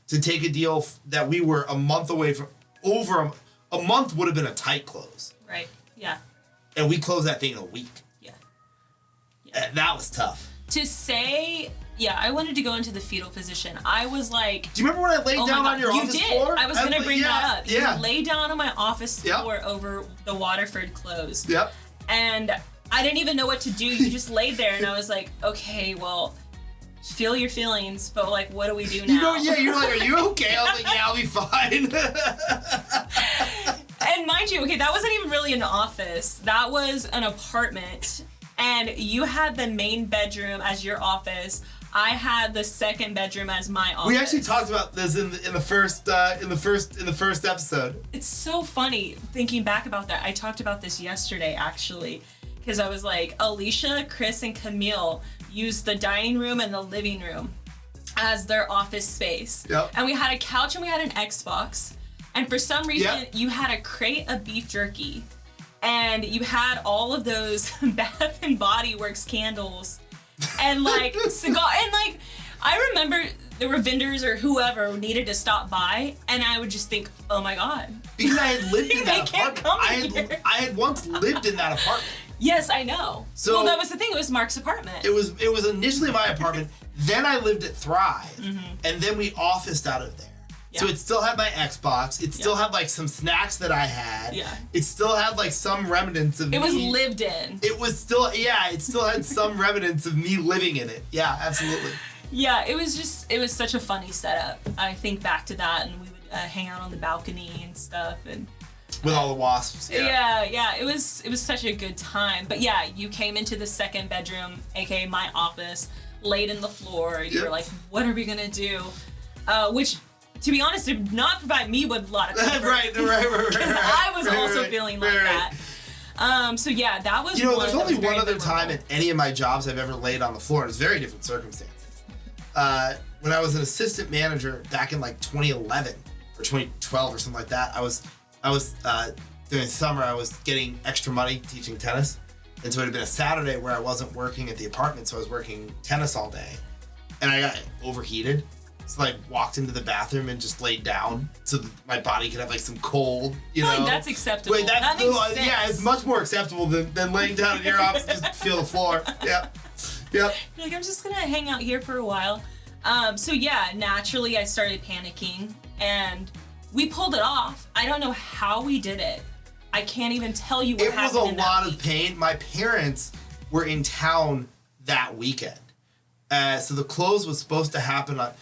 to take a deal that we were a month away from. Over a month would have been a tight close. Right, yeah. And we closed that thing in a week. Yeah. And that was tough. To say, I wanted to go into the fetal position. I was like... Do you remember when I laid down on your office floor? I was going to bring that up. Yeah. You lay down on my office floor over the Waterford close. Yep. And I didn't even know what to do. You just laid there, and I was like, okay, well, feel your feelings, but like, what do we do now? You're like, are you okay? I was like, yeah, I'll be fine. And mind you, okay, that wasn't even really an office. That was an apartment. And you had the main bedroom as your office. I had the second bedroom as my office. We actually talked about this in the first episode. It's so funny thinking back about that. I talked about this yesterday, actually, because I was like, Alicia, Chris, and Camille used the dining room and the living room as their office space. Yep. And we had a couch and we had an Xbox. And for some reason, you had a crate of beef jerky. And you had all of those Bath and Body Works candles. And like cigar, and like I remember there were vendors or whoever needed to stop by, and I would just think, oh my God. Because I had lived in that apartment. I had once lived in that apartment. Yes, I know. So well, that was the thing. It was Marc's apartment. It was initially my apartment. Then I lived at Thrive, and then we officed out of there. So it still had my Xbox. It still had like some snacks that I had. Yeah. It still had like some remnants of me. It was lived in. It was still, it still had some remnants of me living in it. Yeah, absolutely. Yeah, it was such a funny setup. I think back to that, and we would hang out on the balcony and stuff, and with all the wasps. Yeah. It was such a good time. But yeah, you came into the second bedroom, aka my office, laid in the floor. You were like, "What are we gonna do?" Which, to be honest, did not provide me with a lot of comfort. right. Because I was also feeling like that. So yeah, that was. There's only one other time in any of my jobs I've ever laid on the floor, and it's very different circumstances. When I was an assistant manager back in like 2011 or 2012 or something like that, I was during summer I was getting extra money teaching tennis, and so it had been a Saturday where I wasn't working at the apartment, so I was working tennis all day, and I got overheated. So I walked into the bathroom and just laid down so that my body could have like some cold, you know. Like that's acceptable. Wait, that makes sense. Yeah, it's much more acceptable than laying down in your office and just feel the floor. Yep. You're like, I'm just gonna hang out here for a while. So yeah, naturally I started panicking, and we pulled it off. I don't know how we did it. I can't even tell you what happened. It was a lot of pain. My parents were in town that weekend. So the close was supposed to happen on...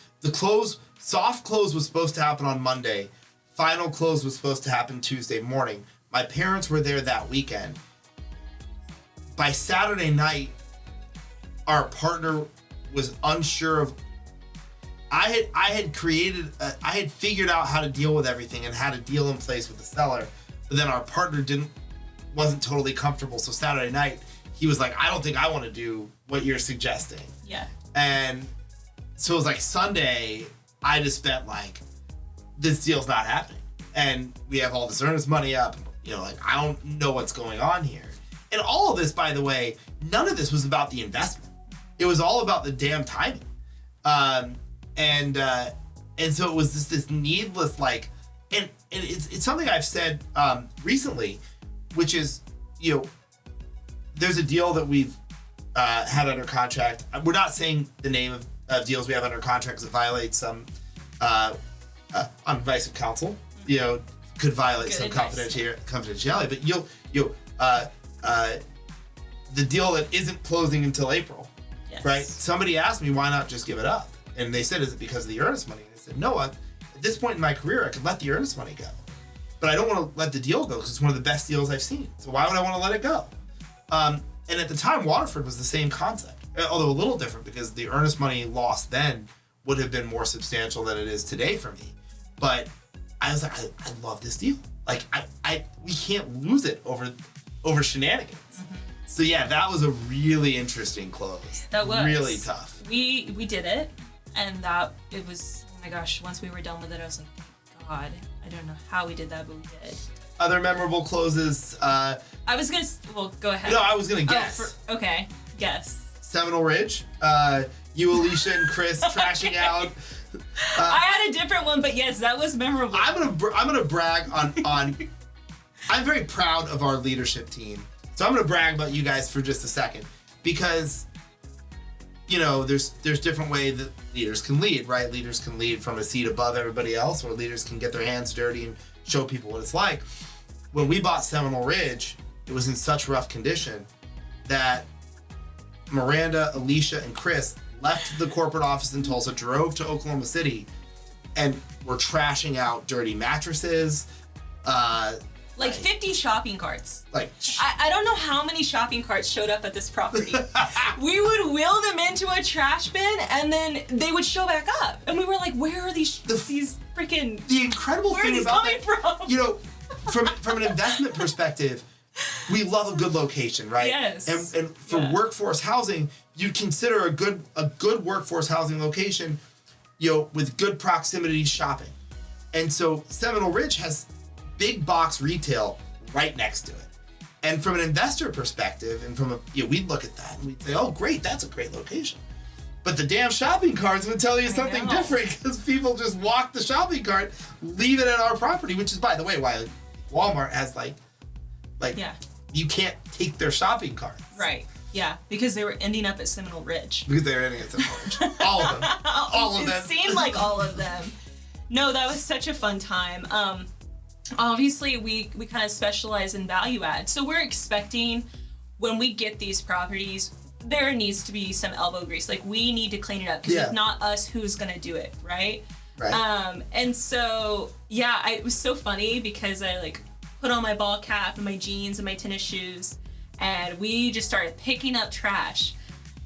soft close was supposed to happen on Monday. Final close was supposed to happen Tuesday morning. My parents were there that weekend. By Saturday night, our partner was unsure of... I had figured out how to deal with everything and had a deal in place with the seller, but then our partner wasn't totally comfortable. So Saturday night, he was like, I don't think I want to do what you're suggesting. Yeah. And so it was like Sunday, I just spent like, this deal's not happening. And we have all this earnest money up. Like, I don't know what's going on here. And all of this, by the way, none of this was about the investment. It was all about the damn timing. And so it was just this needless, like, and it's something I've said recently, which is, there's a deal that we've had under contract. We're not saying the name of deals we have under contract because it violates some on advice of counsel, could violate some confidentiality. But the deal that isn't closing until April, right? Somebody asked me, why not just give it up? And they said, is it because of the earnest money? And I said, no, at this point in my career, I could let the earnest money go. But I don't want to let the deal go because it's one of the best deals I've seen. So why would I want to let it go? And at the time, Waterford was the same concept, although a little different because the earnest money lost then would have been more substantial than it is today for me. But I was like, I love this deal. Like, we can't lose it over shenanigans. Mm-hmm. So yeah, that was a really interesting close. That was really tough. We did it, and it was, oh my gosh, once we were done with it, I was like, thank God, I don't know how we did that, but we did. Other memorable closes. I was gonna. Well, go ahead. No, I was gonna guess. Okay, guess. Seminole Ridge. You, Alicia, and Chris trashing out. I had a different one, but yes, that was memorable. I'm gonna brag on. I'm very proud of our leadership team, so I'm gonna brag about you guys for just a second because, there's different ways that leaders can lead, right? Leaders can lead from a seat above everybody else, or leaders can get their hands dirty and show people what it's like. When we bought Seminole Ridge, it was in such rough condition that Miranda, Alicia, and Chris left the corporate office in Tulsa, drove to Oklahoma City, and were trashing out dirty mattresses. 50 shopping carts. I don't know how many shopping carts showed up at this property. We would wheel them into a trash bin, and then they would show back up. And we were like, where are these freaking... The incredible where thing are these about coming from? From an investment perspective, we love a good location, right? Yes. And for workforce housing, you'd consider a good workforce housing location, with good proximity shopping. And so Seminole Ridge has big box retail right next to it. And from an investor perspective, and we'd look at that and we'd say, oh, great, that's a great location. But the damn shopping carts would tell you something different because people just walk the shopping cart, leave it at our property, which is, by the way, why Walmart has you can't take their shopping carts. Right. Yeah, because they were ending up at Seminole Ridge. Because they were ending at Seminole Ridge. All of them. All of them. It seemed like all of them. No, that was such a fun time. Obviously, we kind of specialize in value add. So we're expecting when we get these properties, there needs to be some elbow grease. Like, we need to clean it up because if not us, who's going to do it, right? Right. And so, yeah, it was so funny because I like put on my ball cap and my jeans and my tennis shoes, and we just started picking up trash.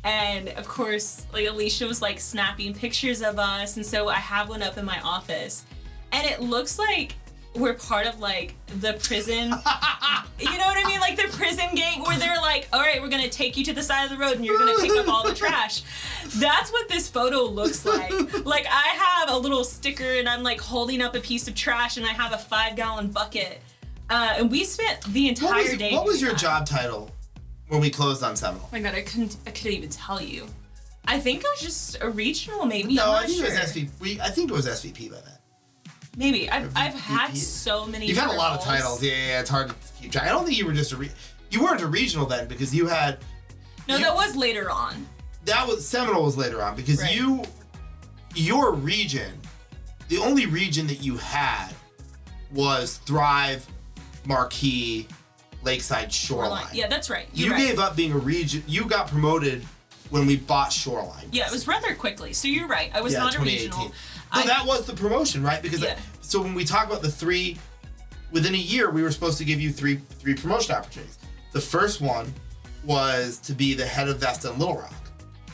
And of course, like, Alicia was like snapping pictures of us, and so I have one up in my office, and it looks like we're part of like the prison, you know what I mean? Like the prison gang where they're like, all right, we're gonna take you to the side of the road and you're gonna pick up all the trash. That's what this photo looks like. Like, I have a little sticker and I'm like holding up a piece of trash and I have a 5-gallon bucket. And we spent the entire day. What was your job title when we closed on Seminole? Oh my God, I couldn't even tell you. I think I was just a regional, maybe. No, I'm not I think sure. it was SVP. I think it was SVP by then. Maybe. I've had so many. You've had a lot of roles. titles. Yeah, it's hard to keep track. I don't think you were just you weren't a regional then because you had. No, that was later on. That was Seminole was later on because Right. your region, the only region that you had was Thrive, Marquee, Lakeside, Shoreline. Yeah, that's right. You You're right. gave up being a region. You got promoted when we bought Shoreline. Yeah, it was rather quickly. So you're right. I was not a 2018. regional. No, that was the promotion, right? Because so when we talk about the 3, within a year, we were supposed to give you three promotion opportunities. The first one was to be the head of Vesta in Little Rock.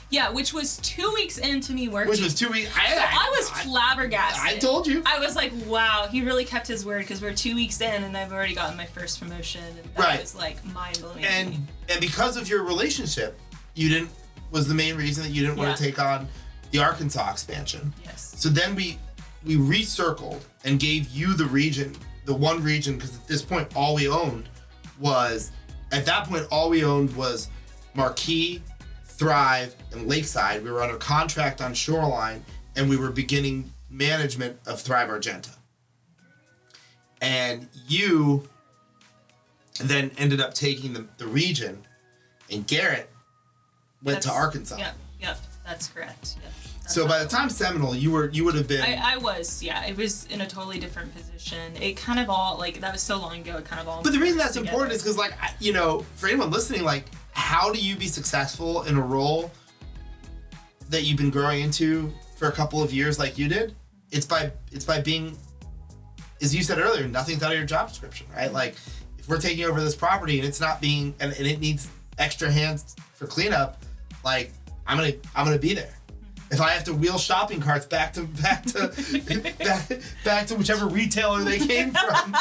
Yeah, which was 2 weeks into me working. Which was 2 weeks. I was flabbergasted. I told you. I was like, wow, he really kept his word because we're 2 weeks in and I've already gotten my first promotion. And that was like mind-blowing. And because of your relationship, was the main reason that you didn't want to take on the Arkansas expansion. Yes. So then we recircled and gave you the region, the one region, because at this point all we owned was Marquee, Thrive, and Lakeside. We were under contract on Shoreline, and we were beginning management of Thrive Argenta. And you then ended up taking the region, and Garrett went to Arkansas. Yep, that's correct. Yep. So by the time Seminole, you would have been. I was, yeah. It was in a totally different position. It kind of all, like, that was so long ago, it kind of all. But the reason that's together. important is because, like, for anyone listening, like, how do you be successful in a role that you've been growing into for a couple of years like you did? It's by being, as you said earlier, nothing's out of your job description, right? Like, if we're taking over this property and it's not being, and it needs extra hands for cleanup, like, I'm gonna be there. If I have to wheel shopping carts back to whichever retailer they came from,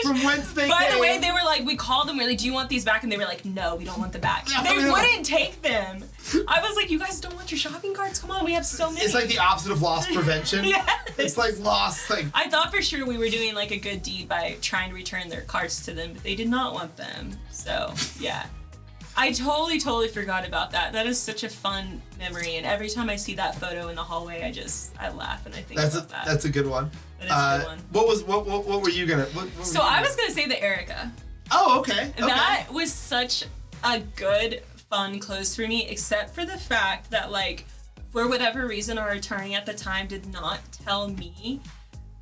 from whence they came. By the way, they were like, we called them, we were like, do you want these back? And they were like, no, we don't want them back. They wouldn't take them. I was like, you guys don't want your shopping carts? Come on, we have so many. It's like the opposite of loss prevention. Yes. It's like loss. Like, I thought for sure we were doing like a good deed by trying to return their carts to them, but they did not want them. So, yeah. I totally forgot about that. That is such a fun memory, and every time I see that photo in the hallway, I laugh and I think about that. That's a good one. That is a good one. What were you gonna? So I was gonna say the Erica. Oh, okay. That was such a good, fun close for me, except for the fact that, like, for whatever reason, our attorney at the time did not tell me,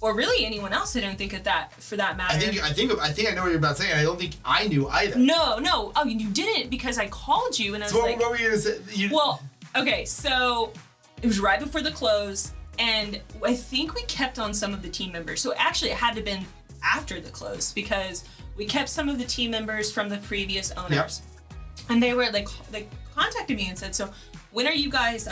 or really anyone else, I don't think for that matter. I think I know what you're about to say. And I don't think I knew either. No. Oh, you didn't, because I called you and I was like. What were you gonna say? Well, okay, so it was right before the close, and I think we kept on some of the team members. So actually, it had to have been after the close because we kept some of the team members from the previous owners, and they contacted me and said, "So, when are you guys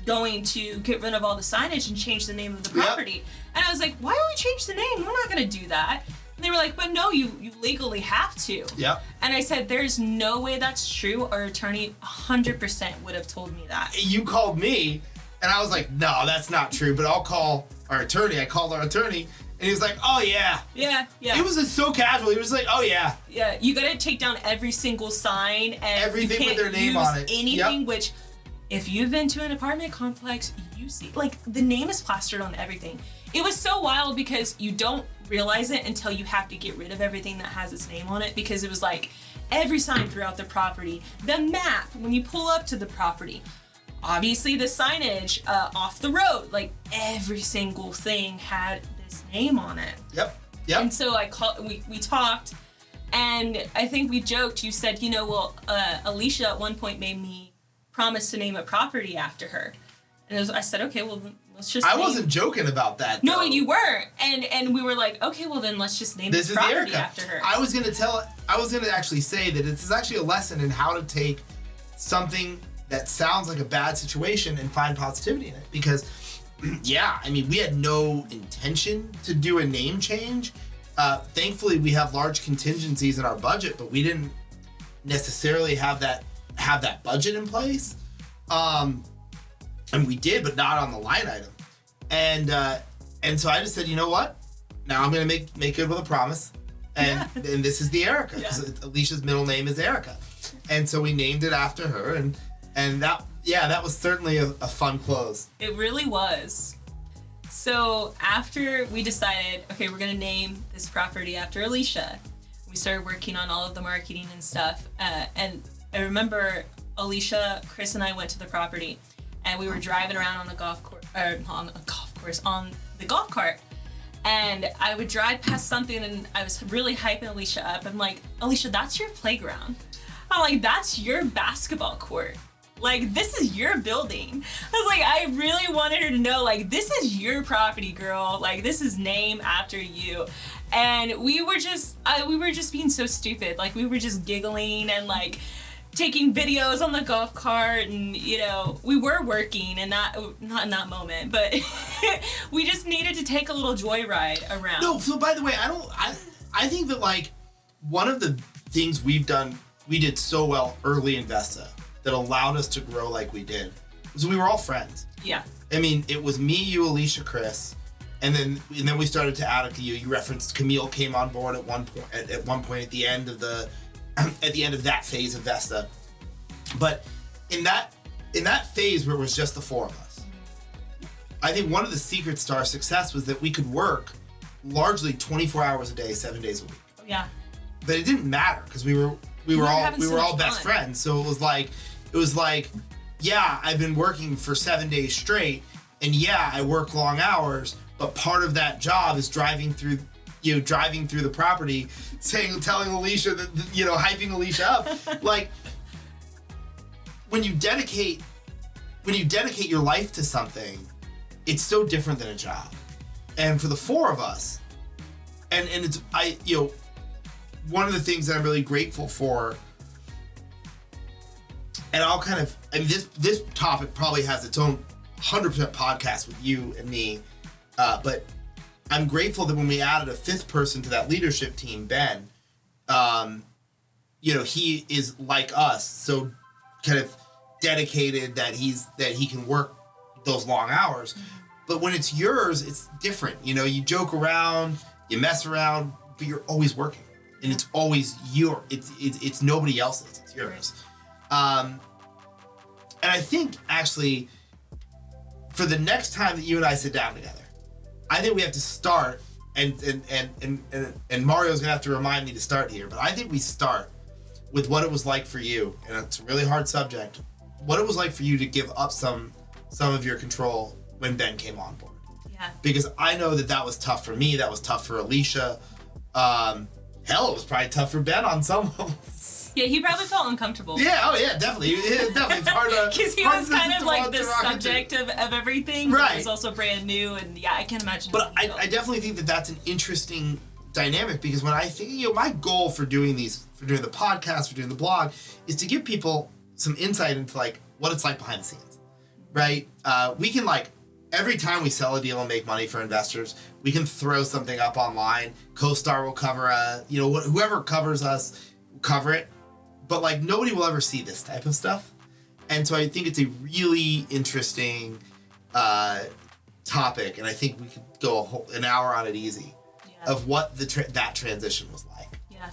going to get rid of all the signage and change the name of the property?" And I was like, why don't we change the name? We're not going to do that. And they were like, but no, you legally have to. Yep. And I said, there's no way that's true. Our attorney 100% would have told me that. You called me, and I was like, no, that's not true, but I'll call our attorney. I called our attorney, and he was like, oh, yeah. Yeah. It was just so casual. He was like, oh, yeah. Yeah, you got to take down every single sign. And everything you can't with their name use on it. Anything, which, if you've been to an apartment complex, you see, like, the name is plastered on everything. It was so wild because you don't realize it until you have to get rid of everything that has its name on it, because it was like every sign throughout the property, the map when you pull up to the property, obviously the signage off the road, like every single thing had this name on it. Yep. And so we talked, and I think we joked. You said, Alicia at one point made me promise to name a property after her. And I said, okay, well, let's just I wasn't joking about that, No, though. you weren't. And we were like, okay, well, then let's just name this property after her. I was going to actually say that this is actually a lesson in how to take something that sounds like a bad situation and find positivity in it. Because, yeah, I mean, we had no intention to do a name change. Thankfully, we have large contingencies in our budget, but we didn't necessarily have that budget in place. And we did, but not on the line item. And so I just said, you know what? Now I'm gonna make good with a promise. And this is the Erica, because Alicia's middle name is Erica. And so we named it after her, and that was certainly a fun close. It really was. So after we decided, okay, we're gonna name this property after Alicia, we started working on all of the marketing and stuff. And I remember Alicia, Chris, and I went to the property, and we were driving around on the golf cart, and I would drive past something, and I was really hyping Alicia up. I'm like, Alicia, that's your playground. I'm like, that's your basketball court. Like, this is your building. I was like, I really wanted her to know, like, this is your property, girl. Like, this is named after you. And we were just being so stupid. Like, we were just giggling and, like, taking videos on the golf cart, and we were working, and not in that moment, but we just needed to take a little joyride around. No, so by the way, I think that, like, one of the things we did so well early in Vesta that allowed us to grow like we did was we were all friends. Yeah. I mean, it was me, you, Alicia, Chris, and then we started to add it to you. You referenced Camille came on board at one point at the end of that phase of Vesta. But in that phase where it was just the four of us, I think one of the secrets to our success was that we could work largely 24 hours a day, 7 days a week. Oh, yeah. But it didn't matter because we were all best friends. So it was like, yeah, I've been working for 7 days straight, and yeah, I work long hours, but part of that job is driving through the property, telling Alicia that, hyping Alicia up. Like, when you dedicate your life to something, it's so different than a job. And for the four of us, and it's one of the things that I'm really grateful for, and this topic probably has its own 100% podcast with you and me, but I'm grateful that when we added a fifth person to that leadership team, Ben, he is like us, so kind of dedicated that he can work those long hours. But when it's yours, it's different. You joke around, you mess around, but you're always working, and it's always it's nobody else's. It's yours. And I think actually, for the next time that you and I sit down together, I think we have to start, and Mario's gonna have to remind me to start here, but I think we start with what it was like for you, and it's a really hard subject, what it was like for you to give up some of your control when Ben came on board. Yeah. Because I know that was tough for me, that was tough for Alicia. Hell, it was probably tough for Ben on some levels. Yeah, he probably felt uncomfortable. Yeah, oh yeah, definitely. It's hard to... Because he was kind of like the subject of everything. Right. He was also brand new, and yeah, I can't imagine. But I definitely think that that's an interesting dynamic, because when I think, my goal for doing the podcast, for doing the blog, is to give people some insight into, like, what it's like behind the scenes, right? We can, like, every time we sell a deal and make money for investors, we can throw something up online. CoStar will cover whoever covers us will cover it. But, like, nobody will ever see this type of stuff. And so I think it's a really interesting topic, and I think we could go an hour on it easy, of what that transition was like. Yeah,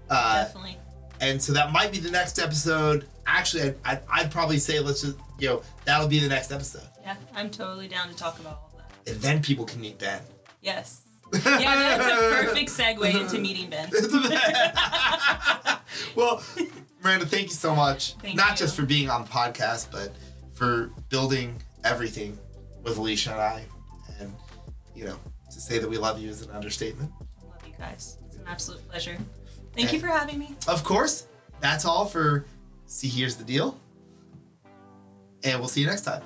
definitely. And so that might be the next episode. Actually, I'd probably say let's just, that'll be the next episode. Yeah, I'm totally down to talk about all of that. And then people can meet Ben. Yes. Yeah, that's a perfect segue into meeting Ben. Well, Miranda, thank you so much. Thank Not you. just for being on the podcast, but for building everything with Alicia and I. And, to say that we love you is an understatement. I love you guys. It's an absolute pleasure. Thank you for having me. Of course. That's all for See Here's the Deal. And we'll see you next time.